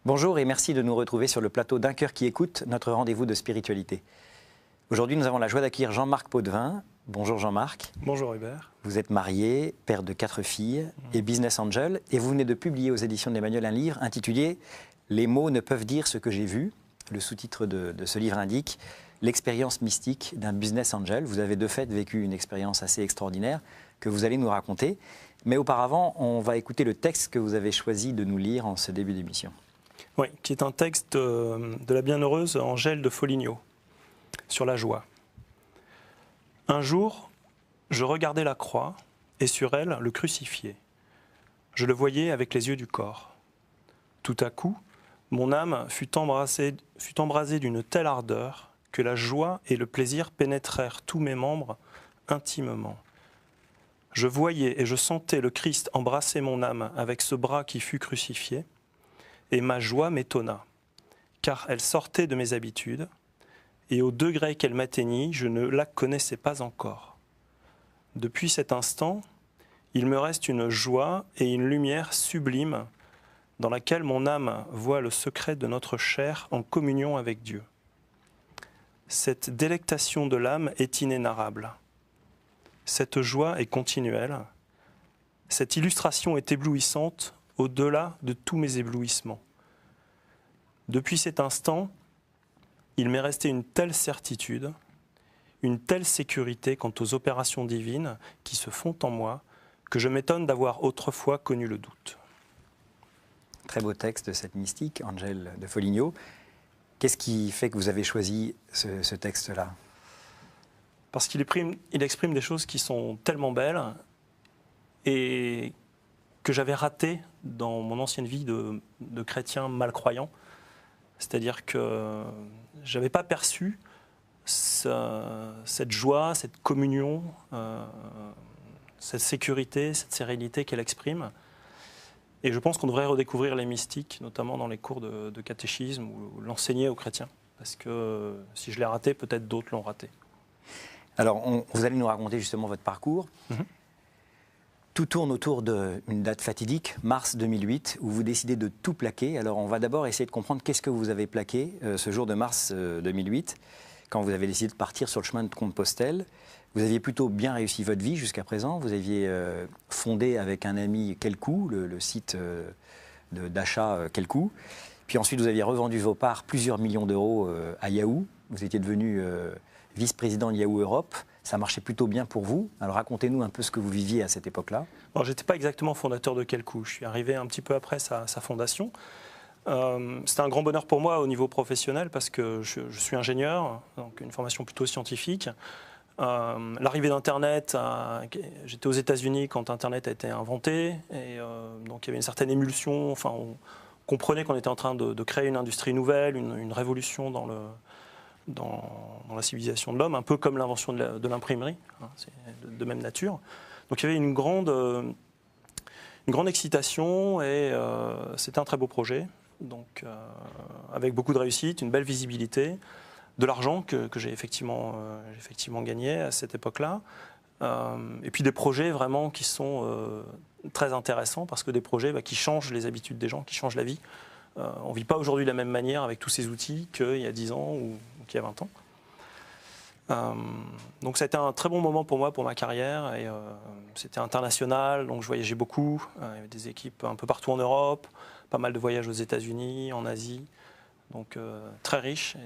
Bonjour et merci de nous retrouver sur le plateau d'Un cœur qui écoute, notre rendez-vous de spiritualité. Aujourd'hui, nous avons la joie d'accueillir Jean-Marc Potvin. Bonjour Jean-Marc. Bonjour Hubert. Vous êtes marié, père de 4 filles et business angel. Et vous venez de publier aux éditions d'Emmanuel un livre intitulé « Les mots ne peuvent dire ce que j'ai vu ». Le sous-titre de ce livre indique « L'expérience mystique d'un business angel ». Vous avez de fait vécu une expérience assez extraordinaire que vous allez nous raconter. Mais auparavant, on va écouter le texte que vous avez choisi de nous lire en ce début d'émission. Oui, qui est un texte de la bienheureuse Angèle de Foligno, sur la joie. Un jour, je regardais la croix et sur elle le crucifié. Je le voyais avec les yeux du corps. Tout à coup, mon âme fut embrasée d'une telle ardeur que la joie et le plaisir pénétrèrent tous mes membres intimement. Je voyais et je sentais le Christ embrasser mon âme avec ce bras qui fut crucifié. Et ma joie m'étonna, car elle sortait de mes habitudes, et au degré qu'elle m'atteignit, je ne la connaissais pas encore. Depuis cet instant, il me reste une joie et une lumière sublime dans laquelle mon âme voit le secret de notre chair en communion avec Dieu. Cette délectation de l'âme est inénarrable. Cette joie est continuelle. Cette illustration est éblouissante au-delà de tous mes éblouissements. Depuis cet instant, il m'est resté une telle certitude, une telle sécurité quant aux opérations divines qui se font en moi, que je m'étonne d'avoir autrefois connu le doute. Très beau texte de cette mystique, Angèle de Foligno. Qu'est-ce qui fait que vous avez choisi ce texte-là ? Parce qu'il exprime des choses qui sont tellement belles et que j'avais ratées dans mon ancienne vie de chrétien malcroyant. C'est-à-dire que je n'avais pas perçu cette joie, cette communion, cette sécurité, cette sérénité qu'elle exprime. Et je pense qu'on devrait redécouvrir les mystiques, notamment dans les cours de catéchisme, ou l'enseigner aux chrétiens. Parce que si je l'ai raté, peut-être d'autres l'ont raté. Alors, vous allez nous raconter justement votre parcours. Tout tourne autour d'une date fatidique, mars 2008, où vous décidez de tout plaquer. Alors, on va d'abord essayer de comprendre qu'est-ce que vous avez plaqué ce jour de mars 2008, quand vous avez décidé de partir sur le chemin de Compostelle. Vous aviez plutôt bien réussi votre vie jusqu'à présent. Vous aviez fondé avec un ami Quelcou, le site d'achat Quelcou. Puis ensuite, vous aviez revendu vos parts plusieurs millions d'euros à Yahoo. Vous étiez devenu vice-président de Yahoo Europe. Ça marchait plutôt bien pour vous. Alors racontez-nous un peu ce que vous viviez à cette époque-là. Alors, je n'étais pas exactement fondateur de Quelcou. Je suis arrivé un petit peu après sa fondation. C'était un grand bonheur pour moi au niveau professionnel parce que je suis ingénieur, donc une formation plutôt scientifique. L'arrivée d'Internet, j'étais aux États-Unis quand Internet a été inventé, et donc il y avait une certaine émulsion. Enfin, on comprenait qu'on était en train de créer une industrie nouvelle, une révolution dans la civilisation de l'homme, un peu comme l'invention de l'imprimerie, hein, c'est de même nature. Donc il y avait une grande excitation et c'était un très beau projet, donc avec beaucoup de réussite, une belle visibilité, de l'argent que j'ai effectivement gagné à cette époque-là, et puis des projets vraiment qui sont très intéressants parce que des projets qui changent les habitudes des gens, qui changent la vie. On ne vit pas aujourd'hui de la même manière avec tous ces outils qu'il y a 10 ans ou qu'il y a 20 ans. Donc ça a été un très bon moment pour moi, pour ma carrière. Et c'était international, donc je voyageais beaucoup. Il y avait des équipes un peu partout en Europe, pas mal de voyages aux États-Unis, en Asie. Donc très riche.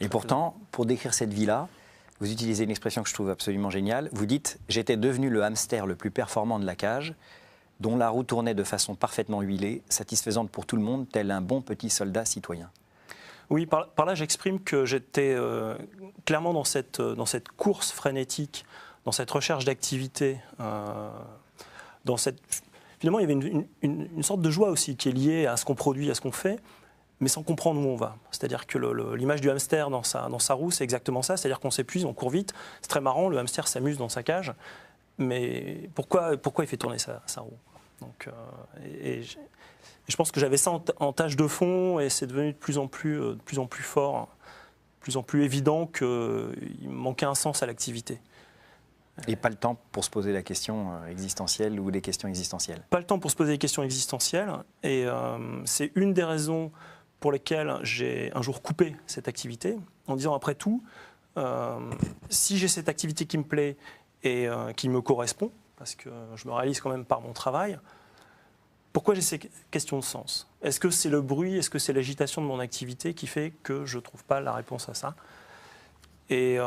Et pourtant, pour décrire cette vie-là, vous utilisez une expression que je trouve absolument géniale. Vous dites « J'étais devenu le hamster le plus performant de la cage ». Dont la roue tournait de façon parfaitement huilée, satisfaisante pour tout le monde, tel un bon petit soldat citoyen. Oui, par là j'exprime que j'étais clairement dans cette course frénétique, dans cette recherche d'activité, finalement il y avait une sorte de joie aussi qui est liée à ce qu'on produit, à ce qu'on fait, mais sans comprendre où on va. C'est-à-dire que l'image du hamster dans sa roue, c'est exactement ça, c'est-à-dire qu'on s'épuise, on court vite, c'est très marrant, le hamster s'amuse dans sa cage, mais pourquoi il fait tourner sa roue ? Donc, et je pense que j'avais ça en tâche de fond et c'est devenu de plus en plus fort, de plus en plus évident qu'il manquait un sens à l'activité. Et pas le temps pour se poser la question existentielle ou des questions existentielles. Pas le temps pour se poser des questions existentielles. Et c'est une des raisons pour lesquelles j'ai un jour coupé cette activité, en disant après tout, si j'ai cette activité qui me plaît et qui me correspond, parce que je me réalise quand même par mon travail, pourquoi j'ai ces questions de sens? Est-ce que c'est le bruit, est-ce que c'est l'agitation de mon activité qui fait que je ne trouve pas la réponse à ça? Et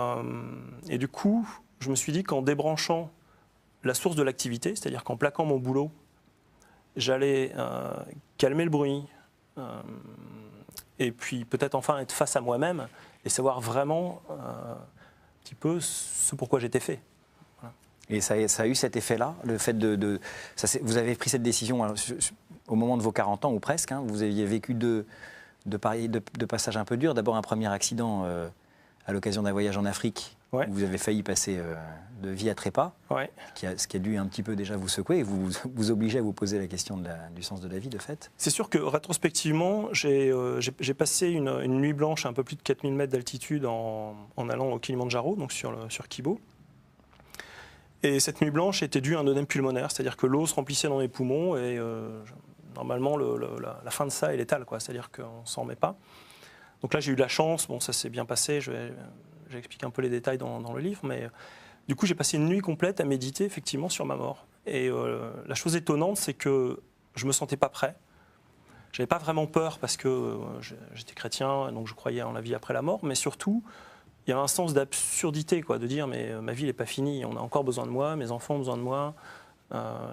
du coup, je me suis dit qu'en débranchant la source de l'activité, c'est-à-dire qu'en plaquant mon boulot, j'allais calmer le bruit, et puis peut-être enfin être face à moi-même et savoir vraiment un petit peu ce pourquoi j'étais fait. Voilà. Et ça a eu cet effet-là, le fait vous avez pris cette décision alors, au moment de vos 40 ans ou presque, hein, vous aviez vécu deux passages un peu durs. D'abord un premier accident à l'occasion d'un voyage en Afrique, Ouais. où vous avez failli passer de vie à trépas, Ouais. ce qui a dû un petit peu déjà vous secouer et vous obliger à vous poser la question du sens de la vie, de fait. C'est sûr que rétrospectivement, j'ai passé une nuit blanche à un peu plus de 4000 mètres d'altitude en allant au Kilimandjaro, donc sur Kibo. Et cette nuit blanche était due à un œdème pulmonaire, c'est-à-dire que l'eau se remplissait dans mes poumons et normalement la fin de ça est létale, c'est-à-dire qu'on ne s'en remet pas. Donc là j'ai eu de la chance, bon ça s'est bien passé, j'explique un peu les détails dans le livre, mais du coup j'ai passé une nuit complète à méditer effectivement sur ma mort. Et la chose étonnante, c'est que je ne me sentais pas prêt. Je n'avais pas vraiment peur parce que j'étais chrétien, donc je croyais en la vie après la mort, mais surtout, il y avait un sens d'absurdité, de dire mais ma vie n'est pas finie, on a encore besoin de moi, mes enfants ont besoin de moi,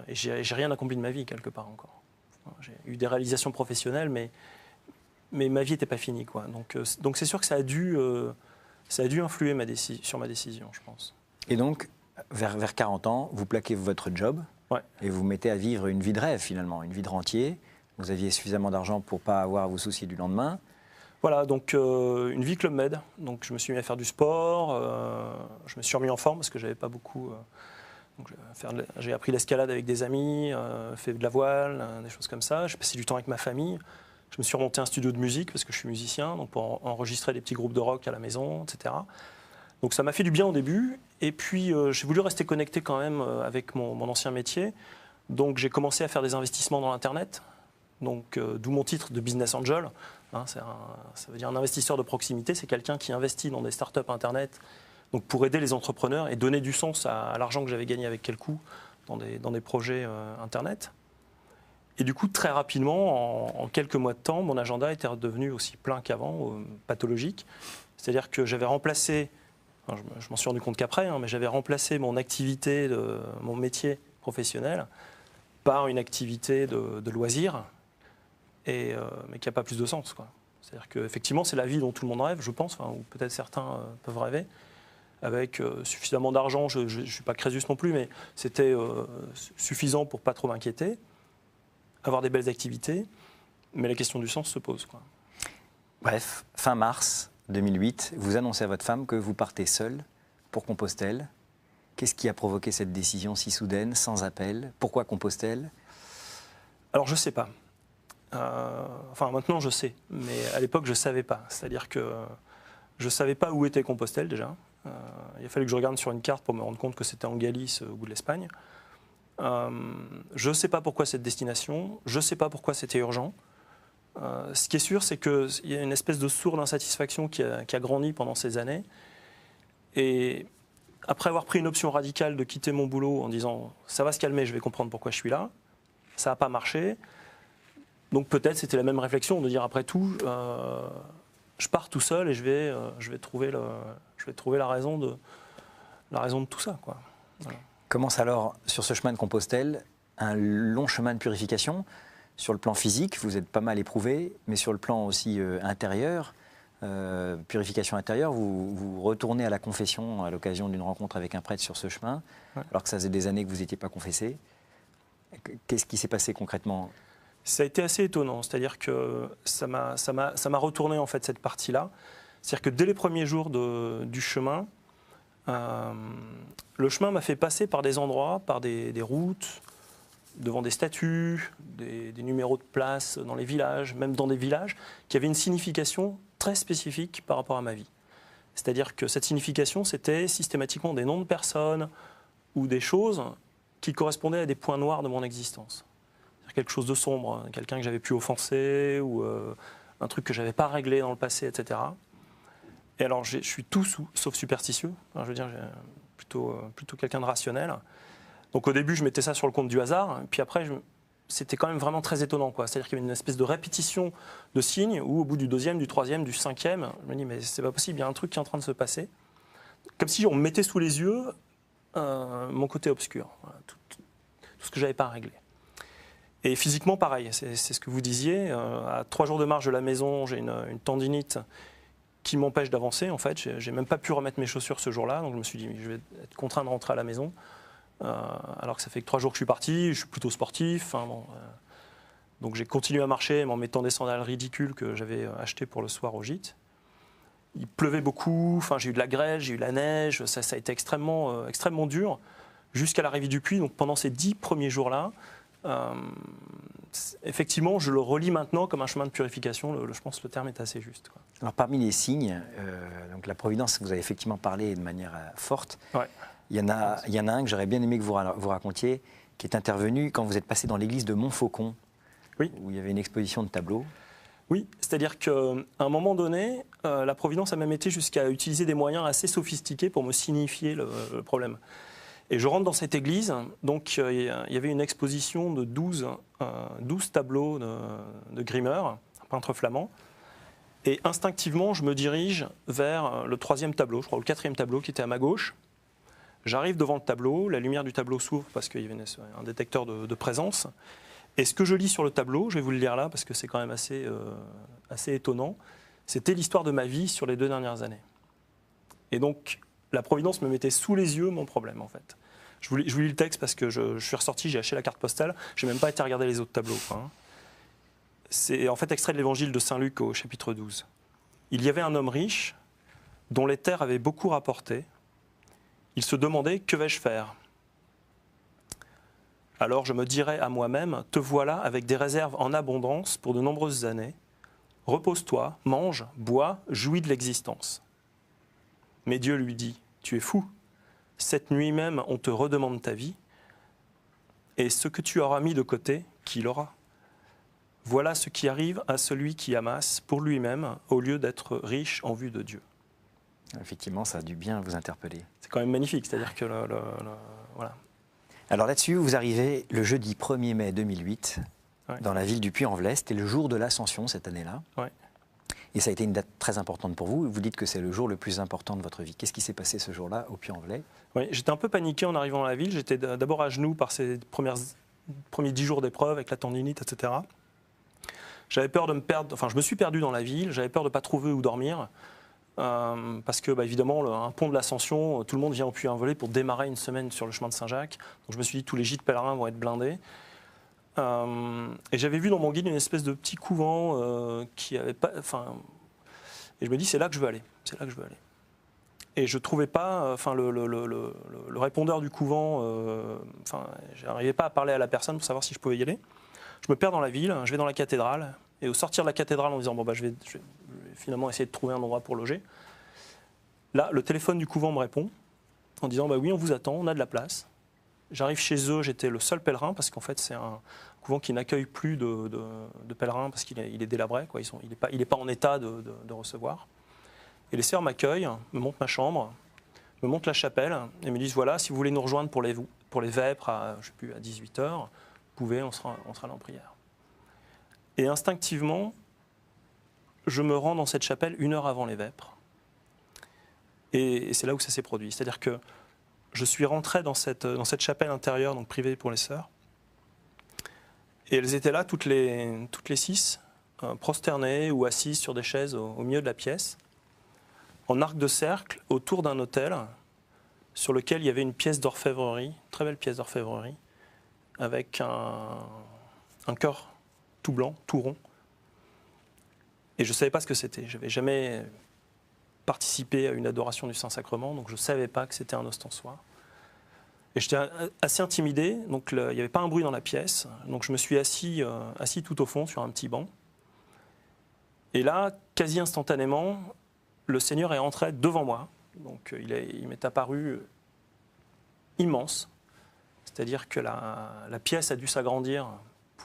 et j'ai rien accompli de ma vie quelque part encore. J'ai eu des réalisations professionnelles, mais ma vie n'était pas finie. Donc c'est sûr que ça a dû influer sur ma décision, je pense. Et donc, vers 40 ans, vous plaquez votre job et vous vous mettez à vivre une vie de rêve finalement, une vie de rentier. Vous aviez suffisamment d'argent pour ne pas avoir à vous soucier du lendemain. Voilà, donc une vie Club Med. Donc je me suis mis à faire du sport, je me suis remis en forme parce que j'avais pas beaucoup. J'ai appris l'escalade avec des amis, fait de la voile, des choses comme ça. J'ai passé du temps avec ma famille. Je me suis remonté un studio de musique parce que je suis musicien, donc pour enregistrer des petits groupes de rock à la maison, etc. Donc ça m'a fait du bien au début. Et puis j'ai voulu rester connecté quand même avec mon ancien métier. Donc j'ai commencé à faire des investissements dans l'Internet. Donc d'où mon titre de Business Angel. Ça veut dire un investisseur de proximité. C'est quelqu'un qui investit dans des startups Internet donc pour aider les entrepreneurs et donner du sens à l'argent que j'avais gagné avec Quelcou dans des projets Internet. Et du coup, très rapidement, en quelques mois de temps, mon agenda était redevenu aussi plein qu'avant, pathologique. C'est-à-dire que j'avais remplacé, je m'en suis rendu compte qu'après, mais j'avais remplacé mon activité, mon métier professionnel par une activité de loisir, mais qui n'a pas plus de sens. C'est-à-dire qu'effectivement, c'est la vie dont tout le monde rêve, je pense, ou peut-être certains peuvent rêver, avec suffisamment d'argent, je ne suis pas Crésus non plus, mais c'était suffisant pour ne pas trop m'inquiéter, avoir des belles activités, mais la question du sens se pose. Bref, fin mars 2008, vous annoncez à votre femme que vous partez seul pour Compostelle. Qu'est-ce qui a provoqué cette décision si soudaine, sans appel? Pourquoi Compostelle? Alors je ne sais pas. Maintenant je sais, mais à l'époque je ne savais pas. C'est-à-dire que je ne savais pas où était Compostelle déjà. Il a fallu que je regarde sur une carte pour me rendre compte que c'était en Galice, au bout de l'Espagne. Je ne sais pas pourquoi cette destination, je ne sais pas pourquoi c'était urgent. Ce qui est sûr, c'est qu'il y a une espèce de sourde insatisfaction qui a grandi pendant ces années. Et après avoir pris une option radicale de quitter mon boulot en disant « ça va se calmer, je vais comprendre pourquoi je suis là », ça n'a pas marché. Donc peut-être c'était la même réflexion de dire après tout, je pars tout seul et je vais trouver la raison de tout ça. Voilà. Commence alors sur ce chemin de Compostelle un long chemin de purification. Sur le plan physique, vous êtes pas mal éprouvé, mais sur le plan aussi intérieur, purification intérieure, vous retournez à la confession à l'occasion d'une rencontre avec un prêtre sur ce chemin, alors que ça faisait des années que vous n'étiez pas confessé. Qu'est-ce qui s'est passé concrètement ? Ça a été assez étonnant, c'est-à-dire que ça m'a retourné en fait cette partie-là. C'est-à-dire que dès les premiers jours du chemin, le chemin m'a fait passer par des endroits, par des routes, devant des statues, des numéros de places dans les villages, même dans des villages, qui avaient une signification très spécifique par rapport à ma vie. C'est-à-dire que cette signification, c'était systématiquement des noms de personnes, ou des choses qui correspondaient à des points noirs de mon existence. C'est-à-dire quelque chose de sombre, quelqu'un que j'avais pu offenser, ou un truc que je n'avais pas réglé dans le passé, etc. Et alors, je suis tout sauf superstitieux. Enfin, je veux dire, plutôt quelqu'un de rationnel. Donc au début, je mettais ça sur le compte du hasard, puis après, c'était quand même vraiment très étonnant, quoi. C'est-à-dire qu'il y avait une espèce de répétition de signes où au bout du deuxième, du troisième, du cinquième, je me dis mais c'est pas possible, il y a un truc qui est en train de se passer. Comme si on me mettait sous les yeux mon côté obscur, voilà, tout ce que j'avais pas réglé. Et physiquement, pareil, c'est ce que vous disiez. À 3 jours de marche de la maison, j'ai une tendinite qui m'empêche d'avancer. En fait, j'ai même pas pu remettre mes chaussures ce jour-là, donc je me suis dit je vais être contraint de rentrer à la maison. Alors que ça fait que 3 jours que je suis parti, je suis plutôt sportif. Hein, bon, donc j'ai continué à marcher en mettant des sandales ridicules que j'avais achetées pour le soir au gîte. Il pleuvait beaucoup, enfin, j'ai eu de la grêle, j'ai eu de la neige, ça a été extrêmement dur jusqu'à l'arrivée du puits. Donc pendant ces 10 premiers jours-là, effectivement, je le relis maintenant comme un chemin de purification. Je pense que le terme est assez juste, quoi. Alors parmi les signes, donc la providence, vous avez effectivement parlé de manière forte. Ouais. Il y en a un que j'aurais bien aimé que vous racontiez, qui est intervenu quand vous êtes passé dans l'église de Montfaucon, oui, où il y avait une exposition de tableaux. Oui, c'est-à-dire qu'à un moment donné, la Providence a même été jusqu'à utiliser des moyens assez sophistiqués pour me signifier le problème. Et je rentre dans cette église, donc il y avait une exposition de 12 tableaux de Grimmer, un peintre flamand. Et instinctivement, je me dirige vers le 3e tableau, je crois, ou le 4e tableau qui était à ma gauche. J'arrive devant le tableau, la lumière du tableau s'ouvre parce qu'il y avait un détecteur de présence. Et ce que je lis sur le tableau, je vais vous le lire là parce que c'est quand même assez étonnant, c'était l'histoire de ma vie sur les 2 dernières années. Et donc, la Providence me mettait sous les yeux mon problème, en fait. Je vous lis le texte parce que je suis ressorti, j'ai acheté la carte postale, je n'ai même pas été regarder les autres tableaux, quoi, hein. C'est en fait extrait de l'évangile de Saint-Luc au chapitre 12. Il y avait un homme riche dont les terres avaient beaucoup rapporté. Il se demandait « Que vais-je faire ?» Alors je me dirais à moi-même « Te voilà avec des réserves en abondance pour de nombreuses années. Repose-toi, mange, bois, jouis de l'existence. » Mais Dieu lui dit « Tu es fou. Cette nuit même, on te redemande ta vie. Et ce que tu auras mis de côté, qui l'aura ? Voilà ce qui arrive à celui qui amasse pour lui-même au lieu d'être riche en vue de Dieu. » Effectivement, ça a dû bien vous interpeller. C'est quand même magnifique, c'est-à-dire que voilà. Alors là-dessus, vous arrivez le jeudi 1er mai 2008 dans la ville du Puy-en-Velay. C'était le jour de l'Ascension cette année-là. Ouais. Et ça a été une date très importante pour vous. Vous dites que c'est le jour le plus important de votre vie. Qu'est-ce qui s'est passé ce jour-là au Puy-en-Velay ? Oui, j'étais un peu paniqué en arrivant dans la ville. J'étais d'abord à genoux par ces premiers 10 jours d'épreuve avec la tendinite, etc. J'avais peur de me perdre, enfin je me suis perdu dans la ville, j'avais peur de ne pas trouver où dormir. Parce que, évidemment, un pont de l'Ascension, tout le monde vient au Puy-en-Velay pour démarrer une semaine sur le chemin de Saint-Jacques. Donc je me suis dit, tous les gîtes pèlerins vont être blindés. Et j'avais vu dans mon guide une espèce de petit couvent qui avait pas... Et je me dis, c'est là que je veux aller. C'est là que je veux aller. Et je ne trouvais pas... le répondeur du couvent... je n'arrivais pas à parler à la personne pour savoir si je pouvais y aller. Je me perds dans la ville, je vais dans la cathédrale. Et au sortir de la cathédrale en disant, je vais finalement essayer de trouver un endroit pour loger. Là, le téléphone du couvent me répond en disant, oui, on vous attend, on a de la place. J'arrive chez eux, j'étais le seul pèlerin, parce qu'en fait, c'est un couvent qui n'accueille plus de pèlerins, parce qu'il est délabré, quoi. Il n'est pas en état de recevoir. Et les sœurs m'accueillent, me montrent ma chambre, me montrent la chapelle, et me disent, voilà, si vous voulez nous rejoindre pour les vêpres, à 18h, vous pouvez, on sera là en prière. Et instinctivement, je me rends dans cette chapelle 1 heure avant les vêpres. Et c'est là où ça s'est produit. C'est-à-dire que je suis rentré dans cette chapelle intérieure, donc privée pour les sœurs. Et elles étaient là, toutes les 6, prosternées ou assises sur des chaises au milieu de la pièce, en arc de cercle, autour d'un autel sur lequel il y avait une pièce d'orfèvrerie, très belle pièce d'orfèvrerie, avec un cœur tout blanc, tout rond. Et je ne savais pas ce que c'était. Je n'avais jamais participé à une adoration du Saint-Sacrement, donc je ne savais pas que c'était un ostensoir. Et j'étais assez intimidé, donc il n'y avait pas un bruit dans la pièce, donc je me suis assis tout au fond sur un petit banc. Et là, quasi instantanément, le Seigneur est entré devant moi. Donc il m'est apparu immense. C'est-à-dire que la pièce a dû s'agrandir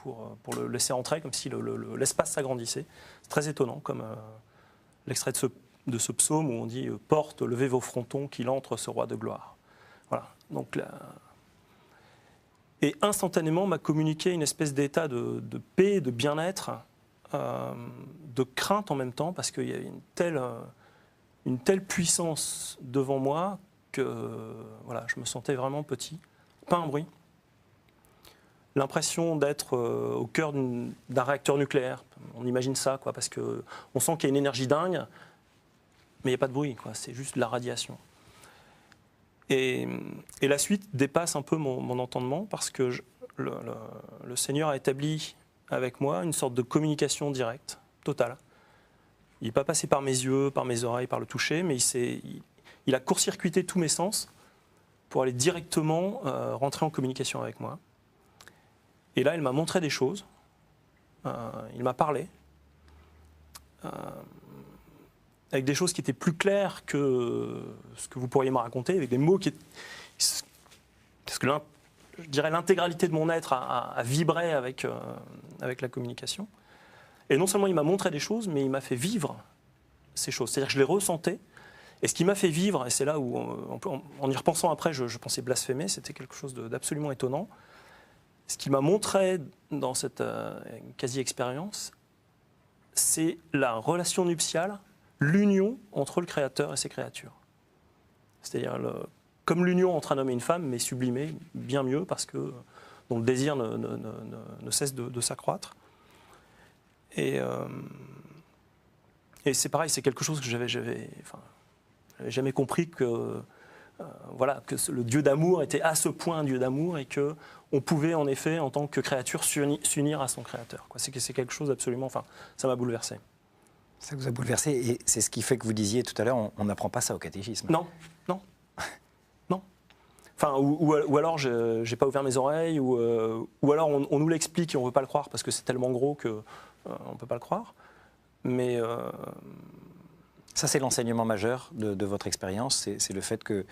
pour le laisser entrer, comme si l'espace s'agrandissait. C'est très étonnant, comme l'extrait de ce psaume où on dit « Porte, levez vos frontons, qu'il entre ce roi de gloire ». Voilà. Donc, et instantanément m'a communiqué une espèce d'état de paix, de bien-être, de crainte en même temps, parce qu'il y a une telle puissance devant moi que voilà, je me sentais vraiment petit, pas un bruit. L'impression d'être au cœur d'un réacteur nucléaire, on imagine ça, quoi, parce qu'on sent qu'il y a une énergie dingue, mais il n'y a pas de bruit, c'est juste de la radiation. Et la suite dépasse un peu mon entendement, parce que le Seigneur a établi avec moi une sorte de communication directe, totale. Il n'est pas passé par mes yeux, par mes oreilles, par le toucher, mais il a court-circuité tous mes sens pour aller directement rentrer en communication avec moi. Et là, il m'a montré des choses, il m'a parlé, avec des choses qui étaient plus claires que ce que vous pourriez me raconter, avec des mots parce que je dirais l'intégralité de mon être a vibré avec la communication. Et non seulement il m'a montré des choses, mais il m'a fait vivre ces choses. C'est-à-dire que je les ressentais. Et ce qui m'a fait vivre, et c'est là où, en y repensant après, je pensais blasphémer, c'était quelque chose d'absolument étonnant. Ce qui m'a montré dans cette quasi-expérience, c'est la relation nuptiale, l'union entre le Créateur et ses créatures. C'est-à-dire comme l'union entre un homme et une femme, mais sublimée, bien mieux, parce que dont le désir ne cesse de s'accroître. Et c'est pareil, c'est quelque chose que j'avais jamais compris que le Dieu d'amour était à ce point un Dieu d'amour et qu'on pouvait en effet, en tant que créature, s'unir à son Créateur. C'est quelque chose d'absolument... ça m'a bouleversé. Ça vous a bouleversé et c'est ce qui fait que vous disiez tout à l'heure, on n'apprend pas ça au catéchisme. Non. Ou alors j'ai pas ouvert mes oreilles, ou alors on nous l'explique et on veut pas le croire parce que c'est tellement gros qu'on ne peut pas le croire. Mais... Ça, c'est l'enseignement majeur de votre expérience, c'est le fait que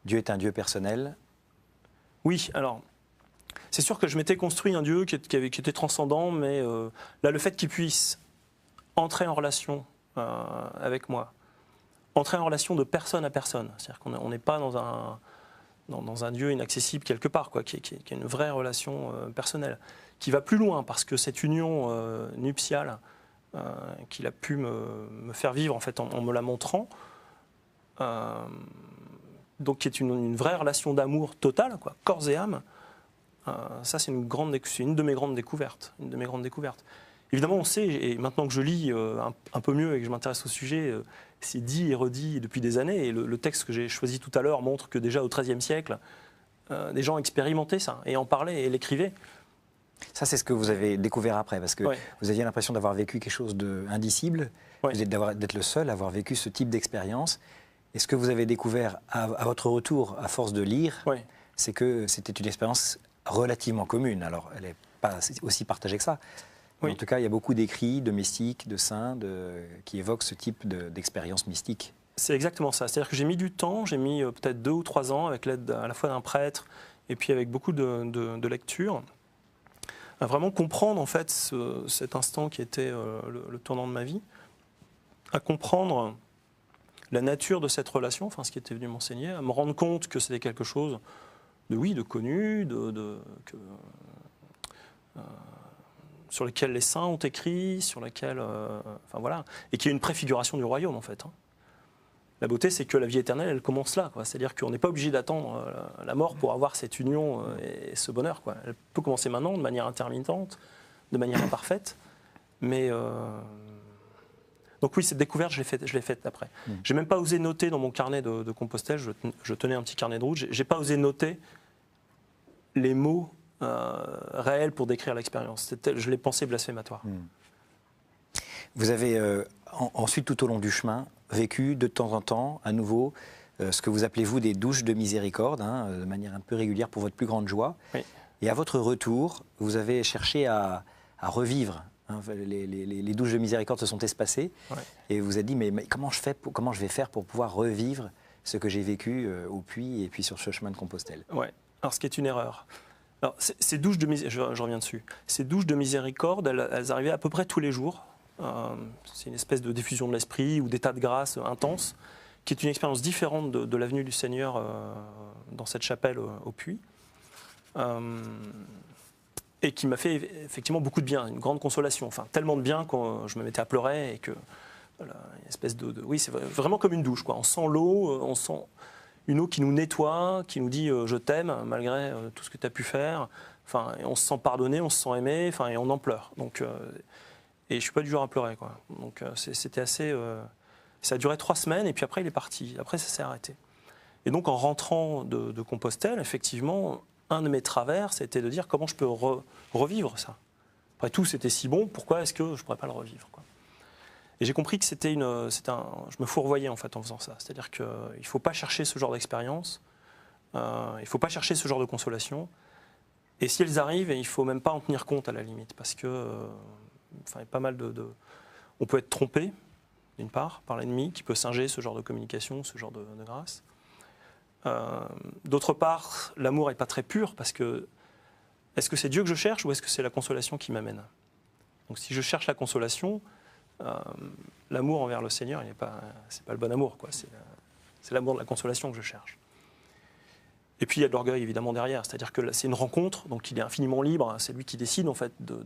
Dieu est un Dieu personnel. Oui, alors, c'est sûr que je m'étais construit un Dieu qui était transcendant, mais là, le fait qu'il puisse entrer en relation avec moi, entrer en relation de personne à personne, c'est-à-dire qu'on n'est pas dans un Dieu inaccessible quelque part, qui a une vraie relation personnelle, qui va plus loin, parce que cette union nuptiale qu'il a pu me faire vivre en fait en me la montrant, donc qui est une vraie relation d'amour totale, corps et âme. Ça, c'est une de mes grandes découvertes. Évidemment, on sait, et maintenant que je lis un peu mieux et que je m'intéresse au sujet, c'est dit et redit depuis des années. Et le texte que j'ai choisi tout à l'heure montre que déjà au XIIIe siècle, des gens expérimentaient ça et en parlaient et l'écrivaient. Ça, c'est ce que vous avez découvert après, parce que vous aviez l'impression d'avoir vécu quelque chose d'indicible, d'être le seul à avoir vécu ce type d'expérience. Et ce que vous avez découvert à votre retour, à force de lire, c'est que c'était une expérience relativement commune. Alors, elle n'est pas aussi partagée que ça. Mais en tout cas, il y a beaucoup d'écrits, de mystiques, de saints, qui évoquent ce type d'expérience mystique. C'est exactement ça. C'est-à-dire que j'ai mis du temps, j'ai mis peut-être 2 ou 3 ans, avec l'aide à la fois d'un prêtre et puis avec beaucoup de lectures, à vraiment comprendre en fait cet instant qui était le tournant de ma vie, à comprendre la nature de cette relation, enfin ce qui était venu m'enseigner, à me rendre compte que c'était quelque chose de connu, sur lequel les saints ont écrit, sur lequel, et qui est une préfiguration du royaume en fait. La beauté, c'est que la vie éternelle, elle commence là, c'est-à-dire qu'on n'est pas obligé d'attendre la mort pour avoir cette union et ce bonheur, Elle peut commencer maintenant, de manière intermittente, de manière imparfaite, mais donc oui, cette découverte, je l'ai faite après. J'ai même pas osé noter dans mon carnet de Compostelle, je tenais un petit carnet de route, j'ai pas osé noter les mots réels pour décrire l'expérience. Je l'ai pensé blasphématoire. Vous avez ensuite, tout au long du chemin, vécu de temps en temps, à nouveau, ce que vous appelez, vous, des douches de miséricorde, de manière un peu régulière pour votre plus grande joie. Oui. Et à votre retour, vous avez cherché à revivre. Les douches de miséricorde se sont espacées. Et vous avez dit, mais comment je vais faire pour pouvoir revivre ce que j'ai vécu au Puy et puis sur ce chemin de Compostelle. Ouais. Alors, ce qui est une erreur. Alors, ces douches de miséricorde, je reviens dessus. Ces douches de miséricorde, elles arrivaient à peu près tous les jours. C'est une espèce de diffusion de l'esprit ou d'état de grâce intense, qui est une expérience différente de la venue du Seigneur dans cette chapelle au Puy. Et qui m'a fait effectivement beaucoup de bien, une grande consolation. Enfin, tellement de bien que je me mettais à pleurer et que voilà, une espèce oui, c'est vraiment comme une douche, quoi. On sent l'eau, on sent une eau qui nous nettoie, qui nous dit je t'aime malgré tout ce que tu as pu faire. Enfin, et on se sent pardonné, on se sent aimé, enfin, et on en pleure. Donc, et je suis pas du genre à pleurer, quoi. Donc c'était assez. Ça a duré 3 semaines et puis après il est parti. Après ça s'est arrêté. Et donc en rentrant de Compostelle, effectivement, un de mes travers, c'était de dire comment je peux revivre ça. Après tout, c'était si bon, pourquoi est-ce que je pourrais pas le revivre, quoi. Et j'ai compris que je me fourvoyais en fait en faisant ça. C'est-à-dire qu'il ne faut pas chercher ce genre d'expérience, il ne faut pas chercher ce genre de consolation. Et si elles arrivent, il ne faut même pas en tenir compte à la limite, parce que, il y a pas mal on peut être trompé, d'une part, par l'ennemi, qui peut singer ce genre de communication, ce genre de grâce. D'autre part, l'amour n'est pas très pur, parce que est-ce que c'est Dieu que je cherche ou est-ce que c'est la consolation qui m'amène? Donc si je cherche la consolation, l'amour envers le Seigneur, c'est pas le bon amour, quoi. C'est l'amour de la consolation que je cherche. Et puis il y a de l'orgueil évidemment derrière, c'est-à-dire que c'est une rencontre, donc il est infiniment libre, c'est lui qui décide en fait de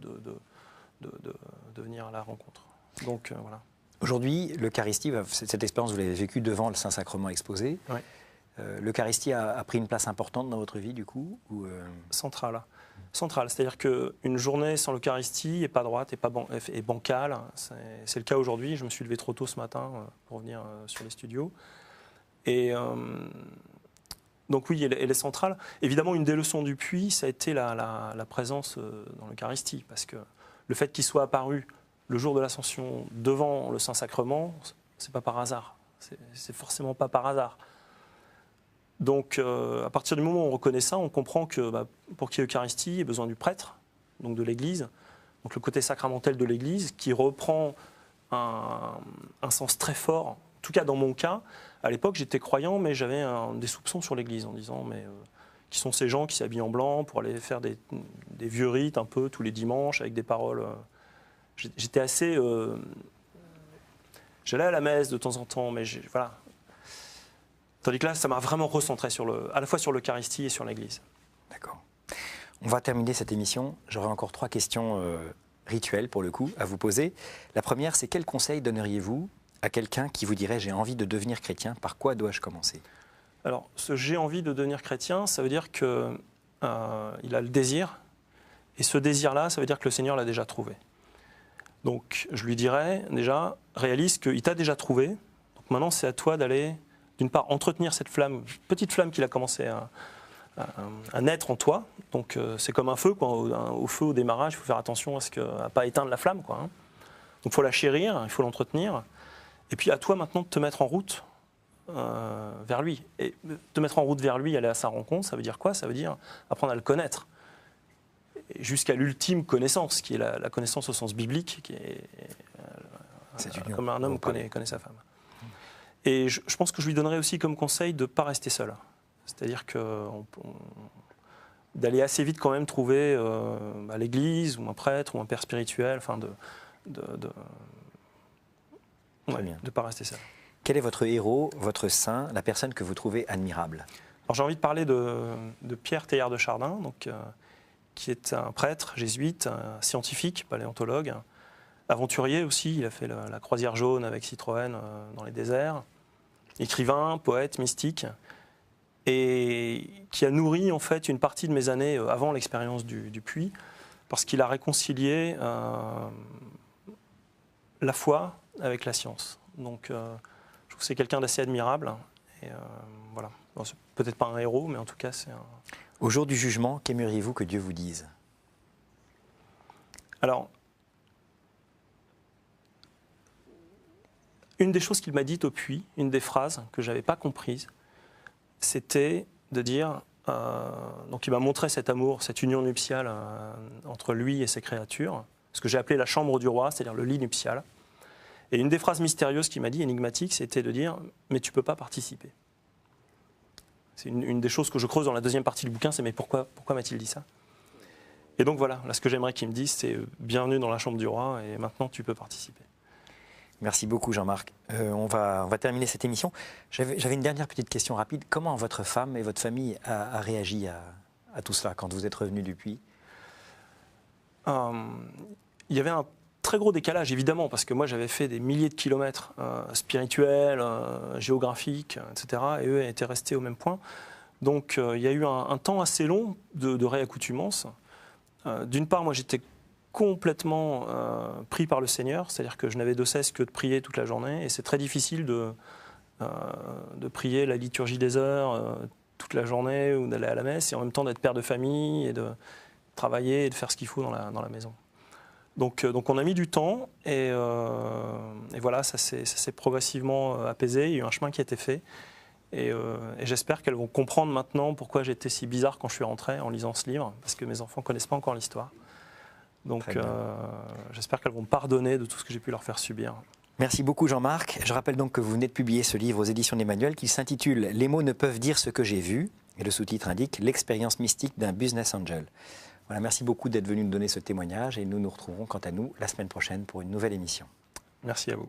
venir à la rencontre. Donc voilà. Aujourd'hui, l'Eucharistie, cette expérience vous l'avez vécue devant le Saint-Sacrement exposé. Ouais. L'Eucharistie a pris une place importante dans votre vie du coup ou Centrale, c'est-à-dire qu'une journée sans l'Eucharistie est pas droite, est bancale. C'est le cas aujourd'hui. Je me suis levé trop tôt ce matin pour venir sur les studios. Et donc oui, elle est centrale. Évidemment, une des leçons du Puy, ça a été la présence dans l'Eucharistie, parce que le fait qu'il soit apparu le jour de l'Ascension devant le Saint-Sacrement, c'est pas par hasard. C'est forcément pas par hasard. Donc, à partir du moment où on reconnaît ça, on comprend que pour qu'il y ait Eucharistie, il y a besoin du prêtre, donc de l'Église, donc le côté sacramentel de l'Église, qui reprend un sens très fort. En tout cas, dans mon cas, à l'époque, j'étais croyant, mais j'avais des soupçons sur l'Église en disant, mais qui sont ces gens qui s'habillent en blanc pour aller faire des vieux rites un peu tous les dimanches avec des paroles. J'étais assez. J'allais à la messe de temps en temps, mais voilà. Tandis que là, ça m'a vraiment recentré à la fois sur l'Eucharistie et sur l'Église. D'accord. On va terminer cette émission. J'aurai encore 3 questions rituelles, pour le coup, à vous poser. La première, c'est quel conseil donneriez-vous à quelqu'un qui vous dirait « j'ai envie de devenir chrétien, par quoi dois-je commencer ?» Alors, ce « j'ai envie de devenir chrétien », ça veut dire qu'il a le désir. Et ce désir-là, ça veut dire que le Seigneur l'a déjà trouvé. Donc, je lui dirais, déjà, réalise qu'il t'a déjà trouvé. Donc maintenant, c'est à toi d'aller, d'une part, entretenir cette flamme, petite flamme qu'il a commencé à naître en toi. Donc, c'est comme un feu, quoi. Au feu, au démarrage, il faut faire attention à ne pas éteindre la flamme, quoi, hein. Donc, il faut la chérir, il faut l'entretenir. Et puis, à toi, maintenant, de te mettre en route vers lui. Et te mettre en route vers lui, aller à sa rencontre, ça veut dire quoi? Ça veut dire apprendre à le connaître. Jusqu'à l'ultime connaissance, qui est la connaissance au sens biblique, qui est comme un homme connaît sa femme. Et je pense que je lui donnerais aussi comme conseil de ne pas rester seul. C'est-à-dire d'aller assez vite quand même trouver à l'église, ou un prêtre, ou un père spirituel, enfin de ne pas rester seul. Quel est votre héros, votre saint, la personne que vous trouvez admirable? Alors j'ai envie de parler de Pierre Teilhard de Chardin, donc, qui est un prêtre jésuite, un scientifique, paléontologue, aventurier aussi. Il a fait la croisière jaune avec Citroën dans les déserts, écrivain, poète, mystique, et qui a nourri en fait une partie de mes années avant l'expérience du Puy, parce qu'il a réconcilié la foi avec la science. Donc je trouve que c'est quelqu'un d'assez admirable. Et voilà. Bon, c'est peut-être pas un héros, mais en tout cas c'est un... Au jour du jugement, qu'aimeriez-vous que Dieu vous dise? Alors, une des choses qu'il m'a dites au Puy, une des phrases que je n'avais pas comprises, c'était de dire, donc il m'a montré cet amour, cette union nuptiale entre lui et ses créatures, ce que j'ai appelé la chambre du roi, c'est-à-dire le lit nuptial. Et une des phrases mystérieuses qu'il m'a dit, énigmatique, c'était de dire « mais tu ne peux pas participer ». une des choses que je creuse dans la deuxième partie du bouquin, c'est mais pourquoi m'a-t-il dit ça? Et donc voilà, là ce que j'aimerais qu'il me dise, c'est bienvenue dans la chambre du roi et maintenant tu peux participer. Merci beaucoup Jean-Marc. On va terminer cette émission. J'avais une dernière petite question rapide. Comment votre femme et votre famille a réagi à tout cela quand vous êtes revenu du Puy? Il y avait un très gros décalage évidemment parce que moi j'avais fait des milliers de kilomètres spirituels, géographiques, etc. Et eux étaient restés au même point. Donc il y a eu un temps assez long de réaccoutumance. D'une part, moi j'étais complètement pris par le Seigneur, c'est-à-dire que je n'avais de cesse que de prier toute la journée et c'est très difficile de prier la liturgie des heures toute la journée ou d'aller à la messe et en même temps d'être père de famille et de travailler et de faire ce qu'il faut dans la maison. Donc on a mis du temps et voilà, ça s'est progressivement apaisé, il y a eu un chemin qui a été fait et j'espère qu'elles vont comprendre maintenant pourquoi j'étais si bizarre quand je suis rentré en lisant ce livre, parce que mes enfants ne connaissent pas encore l'histoire. Donc j'espère qu'elles vont pardonner de tout ce que j'ai pu leur faire subir. Merci beaucoup Jean-Marc. Je rappelle donc que vous venez de publier ce livre aux éditions d'Emmanuel qui s'intitule « Les mots ne peuvent dire ce que j'ai vu » et le sous-titre indique « L'expérience mystique d'un business angel ». Voilà, merci beaucoup d'être venu nous donner ce témoignage et nous nous retrouverons quant à nous la semaine prochaine pour une nouvelle émission. Merci à vous.